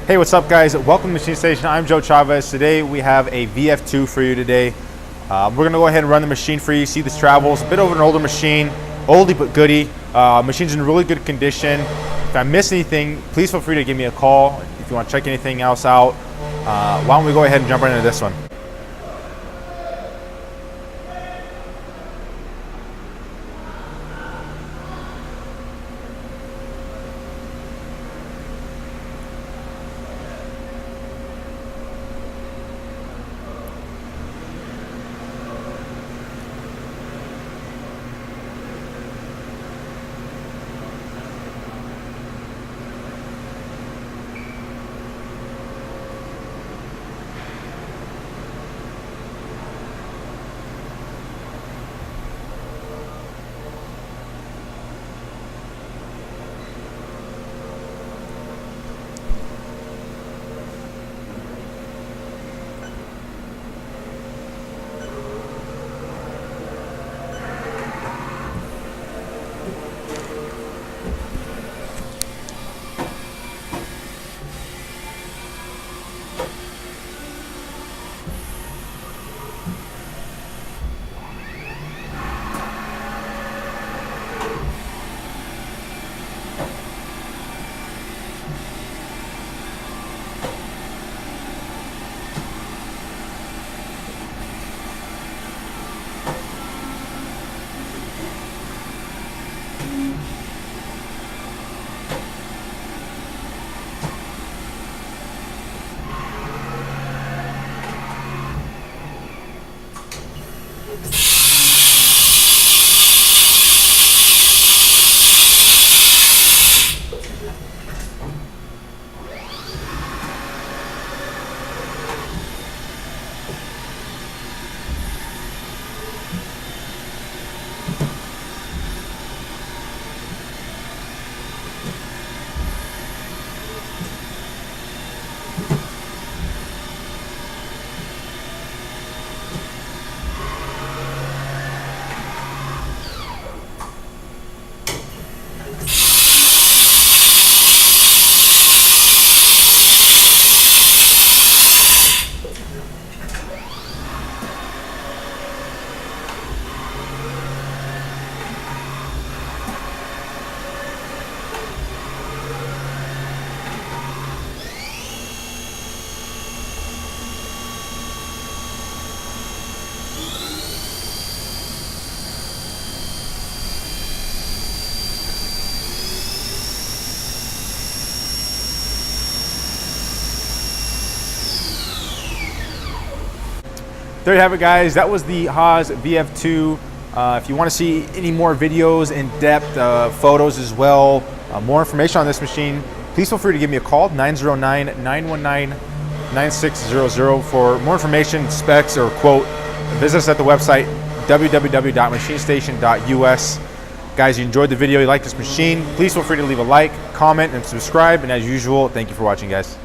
Hey, what's up guys? Welcome to MachineStation. I'm Joe Chavez. Today we have a VF-2 for you today. We're gonna go ahead and run the machine for you. See this travels, a bit of an older machine, oldie but goodie. Machine's in really good condition. If I miss anything, please feel free to give me a call. If you want to check anything else out, why don't we go ahead and jump right into this one. There you have it guys, that was the Haas VF-2. If you want to see any more videos, in-depth photos as well, more information on this machine, please feel free to give me a call, 909-919-9600. For more information, specs, or quote, visit us at the website www.machinestation.us. Guys, you enjoyed the video, you like this machine, please feel free to leave a like, comment, and subscribe. And as usual, thank you for watching guys.